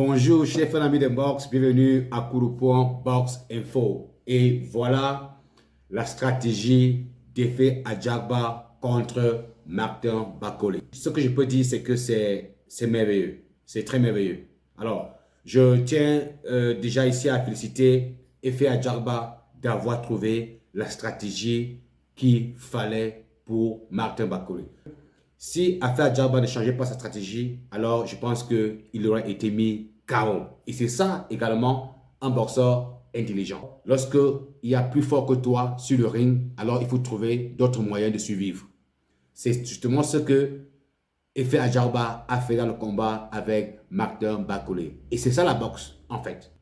Bonjour chers amis de boxe, bienvenue à Coup de Poing Box Info. Et voilà la stratégie d'Efe Ajagba contre Martin Bakole. Ce que je peux dire, c'est que c'est merveilleux, c'est très merveilleux. Alors, je tiens déjà ici à féliciter Efe Ajagba d'avoir trouvé la stratégie qu'il fallait pour Martin Bakole. Si Efe Ajagba ne changeait pas sa stratégie, alors je pense qu'il aurait été mis KO. Et c'est ça également un boxeur intelligent. Lorsque il y a plus fort que toi sur le ring, alors il faut trouver d'autres moyens de survivre. C'est justement ce que Efe Ajagba a fait dans le combat avec Martin Bakole. Et c'est ça la boxe, en fait.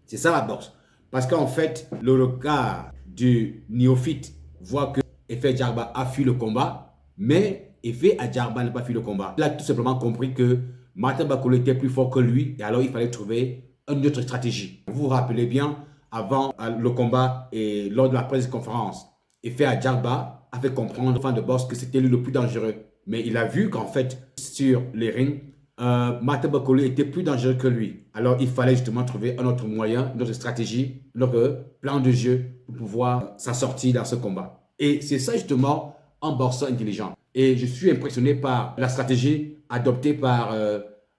C'est ça la boxe. Parce qu'en fait, le regard du néophyte voit que Efe Ajagba a fui le combat, mais Efe Ajagba n'a pas fui le combat. Il a tout simplement compris que Martin Bakole était plus fort que lui et alors il fallait trouver une autre stratégie. Vous vous rappelez bien, avant le combat et lors de la presse de conférence, Efe Ajagba a fait comprendre aux fans de boxe que c'était lui le plus dangereux. Mais il a vu qu'en fait, sur les rings, Martin Bakole était plus dangereux que lui. Alors il fallait justement trouver un autre moyen, une autre stratégie, un autre plan de jeu pour pouvoir s'en sortir dans ce combat. Et c'est ça justement un boxeur intelligent. Et je suis impressionné par la stratégie adoptée par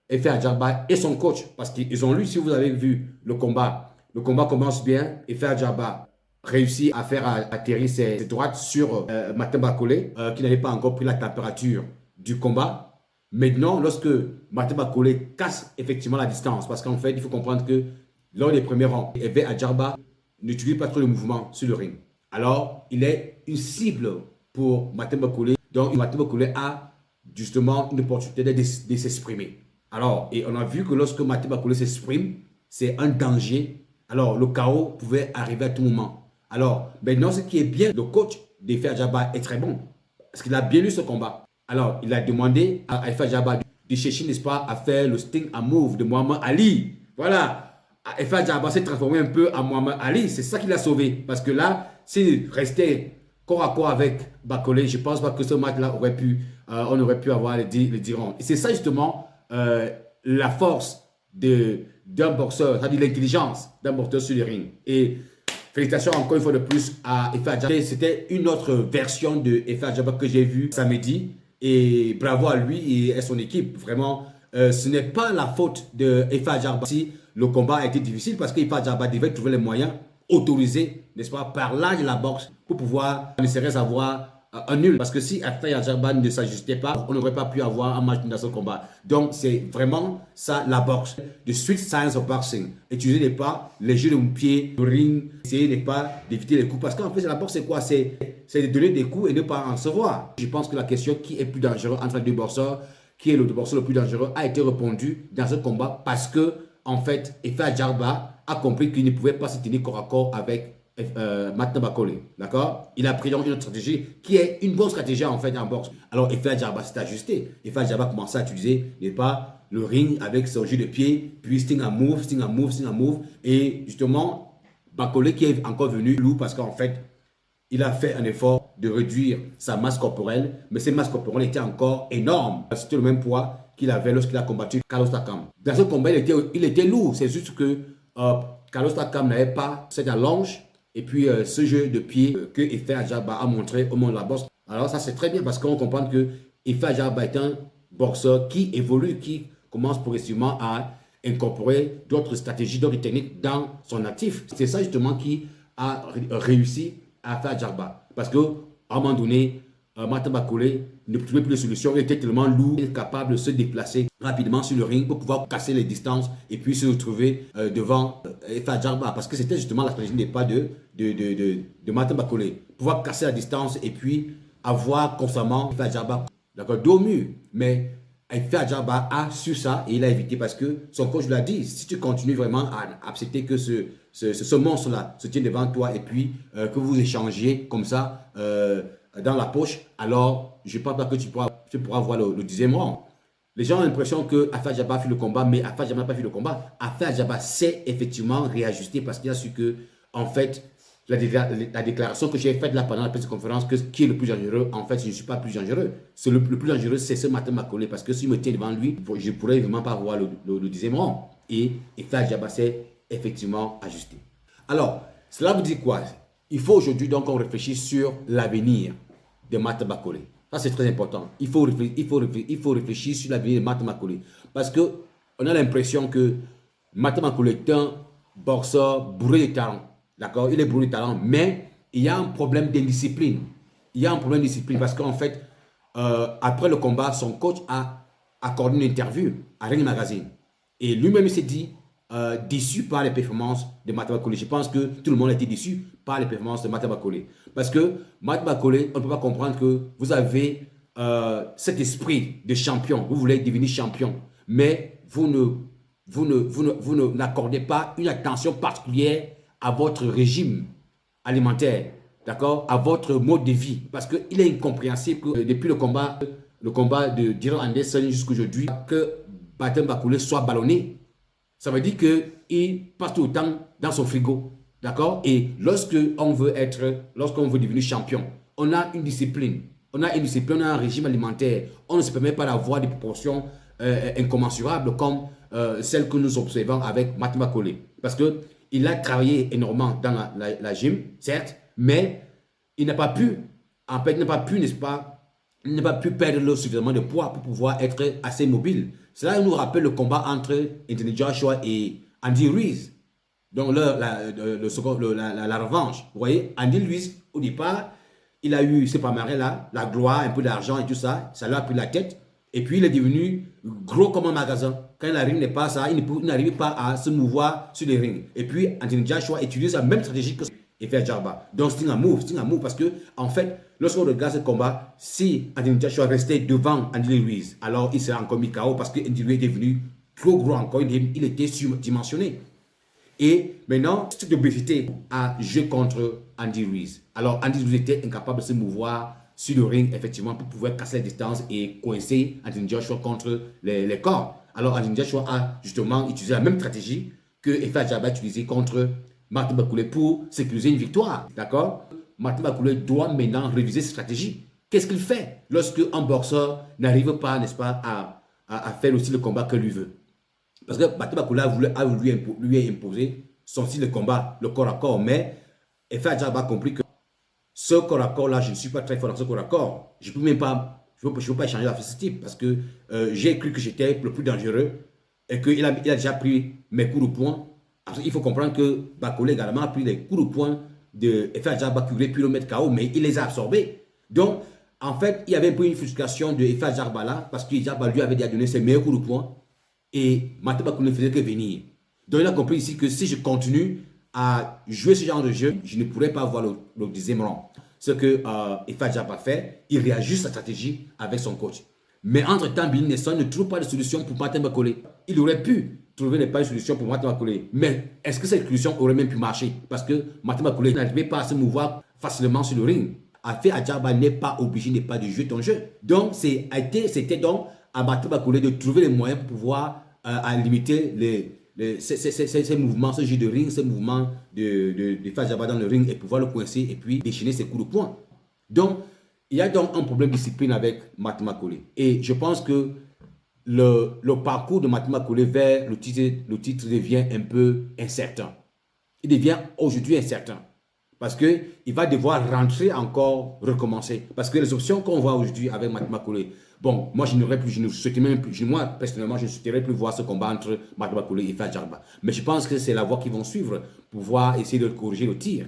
Efe Ajagba et son coach. Parce qu'ils ont lu, si vous avez vu le combat commence bien. Efe Ajagba réussit à faire atterrir ses droites sur Martin Bakole, qui n'avait pas encore pris la température du combat. Maintenant, lorsque Martin Bakole casse effectivement la distance, parce qu'en fait, il faut comprendre que lors des premiers rangs, Efe Ajagba n'utilise pas trop de mouvements sur le ring. Alors, il est une cible pour Martin Bakole. Donc, Martin Bakole a justement une opportunité de s'exprimer. Alors, et on a vu que lorsque Martin Bakole s'exprime, c'est un danger. Alors, le chaos pouvait arriver à tout moment. Alors, maintenant, ce qui est bien, le coach d'Efe Ajagba est très bon. Parce qu'il a bien lu ce combat. Alors, il a demandé à Efe Ajagba de chercher, n'est-ce pas, à faire le sting and move de Muhammad Ali. Voilà. Efe Ajagba s'est transformé un peu en Muhammad Ali. C'est ça qui l'a sauvé. Parce que là, s'il restait corps à corps avec Bakole, je ne pense pas que ce match-là on aurait pu avoir les 10 rounds. Et c'est ça justement la force d'un boxeur, c'est-à-dire l'intelligence d'un boxeur sur le ring. Et félicitations encore une fois de plus à Efe Ajagba. C'était une autre version de Efe Ajagba que j'ai vue samedi. Et bravo à lui et à son équipe. Vraiment, ce n'est pas la faute de Efe Ajagba si le combat a été difficile parce qu'Efe Ajagba devait trouver les moyens autorisés, n'est-ce pas, par l'âge de la boxe pour pouvoir ne serait-ce avoir un nul. Parce que si Efe Ajagba ne s'ajustait pas, on n'aurait pas pu avoir un match dans ce combat. Donc, c'est vraiment ça la boxe. The sweet science of boxing. Utiliser pas les jeux de pied, le ring, essayer pas d'éviter les coups. Parce qu'en fait, la boxe, c'est quoi? C'est de donner des coups et ne pas en recevoir. Je pense que la question qui est plus dangereux entre les deux boxeurs, qui est le boxeur le plus dangereux, a été répondue dans ce combat parce que, en fait, Efe Ajagba a compris qu'il ne pouvait pas se tenir corps à corps avec Martin Bakole. D'accord? Il a pris donc une autre stratégie qui est une bonne stratégie en fait en boxe. Alors Efe Ajagba s'est ajusté. Efe Ajagba a commencé à utiliser le ring avec son jeu de pied, puis sting and move, sting and move, sting and move. Et justement, Bakole qui est encore venu lourd parce qu'en fait, il a fait un effort de réduire sa masse corporelle, mais cette masse corporelle était encore énorme. C'était le même poids qu'il avait lorsqu'il a combattu Carlos Takam. Dans ce combat, il était lourd. C'est juste que Carlos Takam n'avait pas cette allonge et puis ce jeu de pied que Efe Ajagba a montré au monde de la boxe. Alors ça, c'est très bien parce qu'on comprend que Efe Ajagba est un boxeur qui évolue, qui commence progressivement à incorporer d'autres stratégies, d'autres techniques dans son actif. C'est ça justement qui a réussi à faire Ajagba. Parce qu'à un moment donné, Martin Bakole ne trouvait plus de solution. Il était tellement lourd, il était capable de se déplacer rapidement sur le ring pour pouvoir casser les distances et puis se retrouver devant Efe Ajagba. Parce que c'était justement la stratégie des pas de Martin Bakole. Pouvoir casser la distance et puis avoir constamment Efe Ajagba, d'accord, dos au mur. Mais Efe Ajagba a su ça et il a évité parce que son coach lui a dit, si tu continues vraiment à accepter que ce monstre-là se tient devant toi et puis que vous échangiez comme ça dans la poche, alors je ne pense pas que tu pourras voir le 10e round. Les gens ont l'impression que Efe Ajagba a fait le combat, mais Efe Ajagba n'a pas fait le combat. Efe Ajagba s'est effectivement réajusté parce qu'il a su que, en fait, la déclaration que j'ai faite là pendant la presse de conférence, qui est le plus dangereux, en fait, je ne suis pas plus dangereux. Le plus dangereux, c'est ce Martin Bakole, parce que s'il me tient devant lui, je ne pourrais vraiment pas voir le 10e round. Et Efe Ajagba s'est effectivement ajusté. Alors, cela vous dit quoi? Il faut aujourd'hui donc qu'on réfléchisse sur l'avenir de Martin Bakole. Ça, c'est très important. Il faut réfléchir sur l'avenir de Martin Bakole. Parce qu'on a l'impression que Martin Bakole est un boxeur bourré de talent. D'accord? Il est bourré de talent, mais il y a un problème d'indiscipline. Il y a un problème d'indiscipline parce qu'en fait, après le combat, son coach a accordé une interview à Ring Magazine. Et lui-même, il s'est dit déçu par les performances de Martin Bakole. Je pense que tout le monde a été déçu par les performances de Martin Bakole. Parce que Martin Bakole, on ne peut pas comprendre que vous avez cet esprit de champion. Vous voulez devenir champion, mais vous n'accordez pas une attention particulière à votre régime alimentaire, d'accord, à votre mode de vie. Parce qu'il est incompréhensible que depuis le combat de Dylan Anderson jusqu'aujourd'hui, que Martin Bakole soit ballonné. Ça veut dire qu'il passe tout le temps dans son frigo, d'accord. Et lorsqu'on veut devenir champion, on a une discipline. On a un régime alimentaire. On ne se permet pas d'avoir des proportions incommensurables comme celles que nous observons avec Martin Bakole. Parce qu'il a travaillé énormément dans la gym, certes, mais il n'a pas pu, n'est-ce pas, il n'a pas pu perdre suffisamment de poids pour pouvoir être assez mobile. Cela nous rappelle le combat entre Anthony Joshua et Andy Ruiz. Donc la revanche. Vous voyez, Andy Ruiz, au départ, il a eu ce palmarès-là, la gloire, un peu d'argent et tout ça. Ça lui a pris la tête. Et puis, il est devenu gros comme un magasin. Quand la ring n'est pas ça, il n'arrive pas à se mouvoir sur les rings. Et puis, Anthony Joshua utilise la même stratégie que Efe Ajagba. Donc, c'est un move. Parce que, en fait, lorsqu'on regarde ce combat, si Anthony Joshua restait devant Andy Ruiz, alors il serait encore mis KO parce que Andy Ruiz est devenu trop gros encore. Il était surdimensionné. Et maintenant, cette obésité a joué contre Andy Ruiz. Alors, Andy Ruiz était incapable de se mouvoir sur le ring, effectivement, pour pouvoir casser la distance et coincer Anthony Joshua contre les corps. Alors, Anthony Joshua a justement utilisé la même stratégie que Efe Ajagba a utilisé contre Martin Bakole pour sécuriser une victoire. D'accord? Martin Bakole doit maintenant réviser cette stratégie. Qu'est-ce qu'il fait lorsque un boxeur n'arrive pas, n'est-ce pas, à faire aussi le combat que lui veut? Parce que Martin Bakole a voulu lui imposer son style de combat, le corps à corps, mais Efe Ajagba a compris que ce corps à corps là, je ne suis pas très fort dans ce corps à corps. Je ne peux pas échanger avec ce type parce que j'ai cru que j'étais le plus dangereux et qu'il a déjà pris mes coups de poing. Alors, il faut comprendre que Bakole également a pris les coups de poing de Efe Ajagba qui voulait plus le mettre KO, mais il les a absorbés. Donc, en fait, il y avait un peu une frustration de Efe Ajagba là parce que Ajagba lui avait déjà donné ses meilleurs coups de poing et Martin Bakole ne faisait que venir. Donc, il a compris ici que si je continue à jouer ce genre de jeu, je ne pourrais pas avoir le 10e round. Ce que Efe Ajagba fait, il réajuste sa stratégie avec son coach. Mais entre-temps, Billy Nelson ne trouve pas de solution pour Martin Bakole. Il aurait pu trouver une solution pour Martin Bakole. Mais est-ce que cette solution aurait même pu marcher? Parce que Martin Bakole n'arrivait pas à se mouvoir facilement sur le ring. Efe Ajagba n'est pas obligé, n'est pas de jouer ton jeu. Donc, c'était donc à Martin Bakole de trouver les moyens pour pouvoir limiter ces mouvements, ce jeu de ring, ces mouvements de faire Jabba dans le ring et pouvoir le coincer et puis déchaîner ses coups de poing. Donc, il y a donc un problème de discipline avec Martin McCauley. Et je pense que le parcours de Martin McCauley vers le titre devient un peu incertain. Il devient aujourd'hui incertain. Parce qu'il va devoir rentrer encore, recommencer. Parce que les options qu'on voit aujourd'hui avec Martin McCauley, bon, moi je ne souhaitais même plus, moi personnellement, je ne souhaiterais plus voir ce combat entre Martin McCauley et Fad Jarba. Mais je pense que c'est la voie qu'ils vont suivre pour pouvoir essayer de corriger le tir.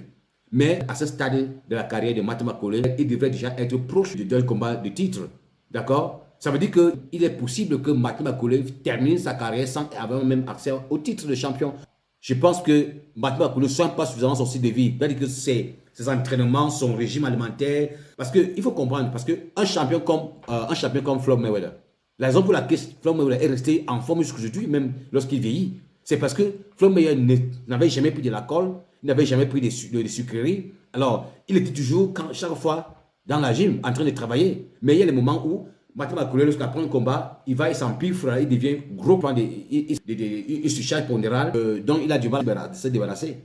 Mais à ce stade de la carrière de Martin McCauley, il devrait déjà être proche d'un combat de titre. D'accord? Ça veut dire qu'il est possible que Martin McCauley termine sa carrière sans avoir même accès au titre de champion. Je pense que Martin McCauley ne soigne pas suffisamment son style de vie. C'est-à-dire que ses entraînements, son régime alimentaire. Parce qu'il faut comprendre, parce qu'un champion comme Floyd Mayweather, la raison pour laquelle Floyd Mayweather est resté en forme jusqu'aujourd'hui, même lorsqu'il vieillit, c'est parce que Floyd Mayweather n'avait jamais pris de l'alcool, il n'avait jamais pris de sucreries. Alors, il était toujours, chaque fois, dans la gym, en train de travailler. Mais il y a les moments où Martin McCauley, lorsqu'après un combat, il s'empiffre, il devient gros, il se charge pondéral, donc il a du mal à se débarrasser.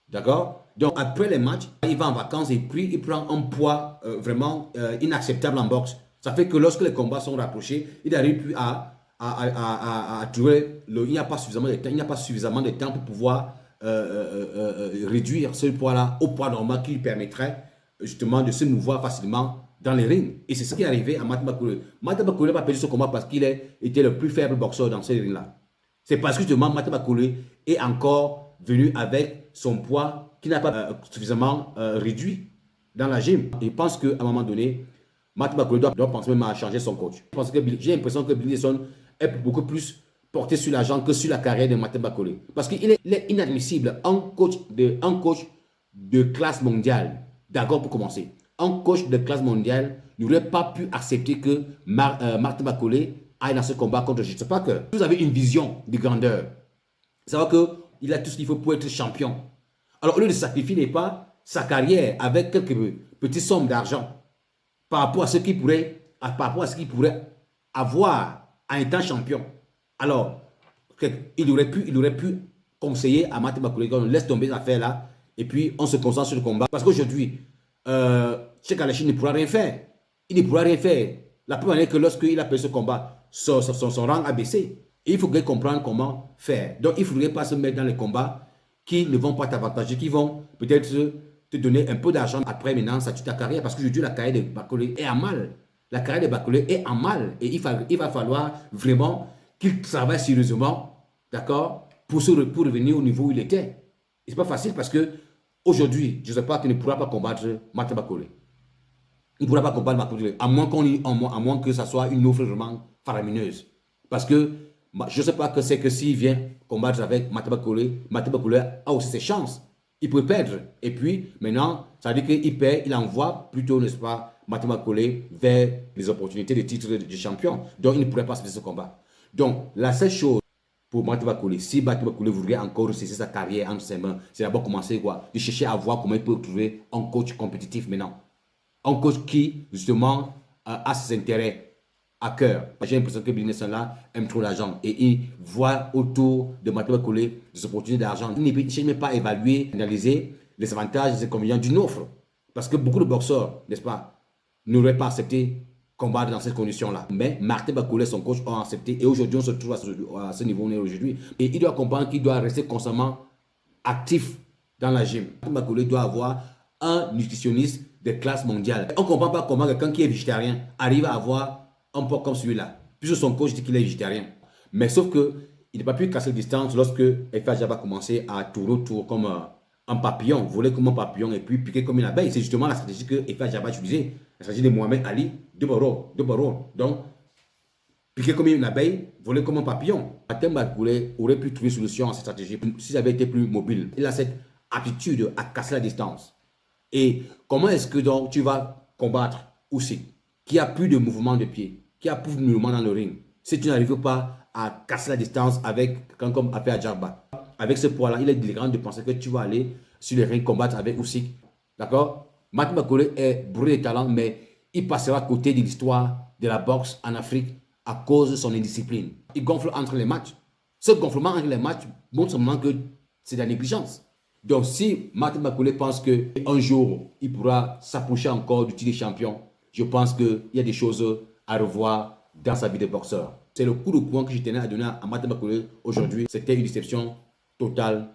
D'accord? Donc après les matchs, il va en vacances et puis il prend un poids vraiment inacceptable en boxe. Ça fait que lorsque les combats sont rapprochés, il n'arrive plus à trouver, il n'y a pas suffisamment de temps pour pouvoir réduire ce poids-là au poids normal qui lui permettrait justement de se mouvoir facilement dans les rings. Et c'est ce qui est arrivé à Martin McCauley. Martin McCauley n'a pas perdu ce combat parce qu'il était le plus faible boxeur dans ces rings-là. C'est parce que justement Martin McCauley est encore venu avec son poids qui n'a pas suffisamment réduit dans la gym. Et je pense qu'à un moment donné, Martin McCauley doit penser même à changer son coach. J'ai l'impression que Billy Dixon est beaucoup plus porté sur l'argent que sur la carrière de Martin McCauley. Parce qu'il est inadmissible, un coach de classe mondiale, d'accord pour commencer, un coach de classe mondiale n'aurait pas pu accepter que Martin McCauley aille dans ce combat contre je ne sais pas que. Vous avez une vision de grandeur. Savoir qu'il a tout ce qu'il faut pour être champion. Alors, au lieu de sacrifier pas sa carrière avec quelques petites sommes d'argent par rapport à ce qu'il pourrait avoir en étant champion. Alors, il aurait pu conseiller à Martin McCauley qu'on laisse tomber cette affaire-là et puis on se concentre sur le combat. Parce qu'aujourd'hui, Cheikh Al-Achid ne pourra rien faire. Il ne pourra rien faire. La preuve est que lorsqu'il a perdu ce combat, son rang a baissé. Et il faudrait comprendre comment faire. Donc, il ne faudrait pas se mettre dans les combats qui ne vont pas t'avantager, qui vont peut-être te donner un peu d'argent après maintenant, ça tue ta carrière. Parce qu'aujourd'hui, la carrière de McCauley est en mal. La carrière de McCauley est en mal. Et il va falloir vraiment qu'il travaille sérieusement, d'accord, pour revenir au niveau où il était. Et ce n'est pas facile parce que aujourd'hui, je ne sais pas qu'il ne pourra pas combattre Martin McCauley. Il ne pourra pas combattre McCauley, à moins que ça soit une offre vraiment faramineuse. Parce que je ne sais pas que c'est que s'il vient combattre avec Martin McCauley a aussi ses chances. Il peut perdre. Et puis, maintenant, ça veut dire qu'il perd, il envoie plutôt, n'est-ce pas, Martin McCauley vers les opportunités de titre de champion. Donc, il ne pourrait pas se faire ce combat. Donc, la seule chose pour Martin McCauley, si Martin McCauley voudrait encore cesser sa carrière entre ses mains, c'est d'abord commencer de chercher à voir comment il peut trouver un coach compétitif maintenant. Un coach qui, justement, a ses intérêts à cœur. J'ai l'impression que Billy Nelson là aime trop l'argent et il voit autour de Martin McCauley des opportunités d'argent. Il ne cherche même pas à évaluer, analyser les avantages et les inconvénients d'une offre. Parce que beaucoup de boxeurs, n'est-ce pas, n'auraient pas accepté combattre dans ces conditions-là. Mais Martin McCauley, son coach, ont accepté et aujourd'hui, on se trouve à ce niveau où on est aujourd'hui. Et il doit comprendre qu'il doit rester constamment actif dans la gym. Martin McCauley doit avoir un nutritionniste de classe mondiale. On ne comprend pas comment quelqu'un qui est végétarien arrive à avoir un peu comme celui-là, puisque son coach dit qu'il est végétarien. Mais sauf qu'il n'a pas pu casser la distance lorsque Efa Jabba a commencé à tourner autour comme un papillon, voler comme un papillon et puis piquer comme une abeille. C'est justement la stratégie que Efa Jabba a utilisée, la stratégie de Mohamed Ali de Barreau. Donc, piquer comme une abeille, voler comme un papillon. Martin McCauley aurait pu trouver une solution à cette stratégie s'il avait été plus mobile. Il a cette aptitude à casser la distance. Et comment est-ce que donc tu vas combattre Usyk, qui a plus de mouvement de pied, qui a plus de mouvement dans le ring, si tu n'arrives pas à casser la distance avec quelqu'un comme Afia Jarba, avec ce poids-là, il est délirant de penser que tu vas aller sur le ring combattre avec Usyk. D'accord? Martin McCauley est bourré de talent, mais il passera à côté de l'histoire de la boxe en Afrique à cause de son indiscipline. Il gonfle entre les matchs. Ce gonflement entre les matchs montre simplement que c'est de la négligence. Donc, si Martin Bakole pense qu'un jour, il pourra s'approcher encore du titre de champion, je pense qu'il y a des choses à revoir dans sa vie de boxeur. C'est le coup de poing que je tenais à donner à Martin Bakole aujourd'hui. C'était une déception totale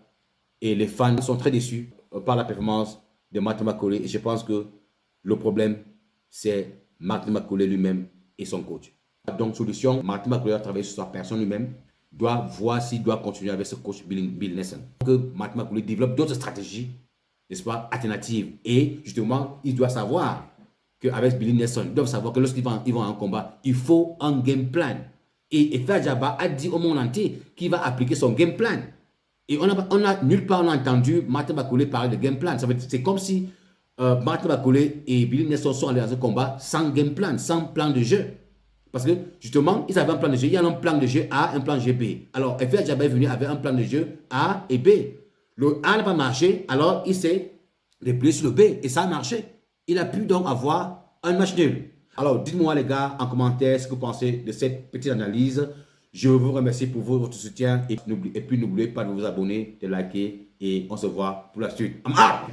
et les fans sont très déçus par la performance de Martin Bakole. Et je pense que le problème, c'est Martin Bakole lui-même et son coach. Donc, solution, Martin Bakole a travaillé sur sa personne lui-même, doit voir s'il doit continuer avec ce coach Bill Nelson. Que Martin Bakole développe d'autres stratégies, n'est-ce pas, alternatives. Et justement, il doit savoir qu'avec Bill Nelson, ils doivent savoir que lorsqu'ils vont en un combat, il faut un game plan. Et Fer Djaba a dit au monde entier qu'il va appliquer son game plan. Et on a nulle part on a entendu Martin Bakole parler de game plan. C'est comme si Martin Bakole et Bill Nelson sont allés dans un combat sans game plan, sans plan de jeu. Parce que justement, ils avaient un plan de jeu. Il y a un plan de jeu A, un plan de jeu B. Alors, Fer Djaba est venu avec un plan de jeu A et B. Le A n'a pas marché, alors il s'est replié sur le B et ça a marché. Il a pu donc avoir un match nul. Alors, dites-moi les gars en commentaire ce que vous pensez de cette petite analyse. Je vous remercie pour votre soutien et puis n'oubliez pas de vous abonner, de liker et on se voit pour la suite. I'm out!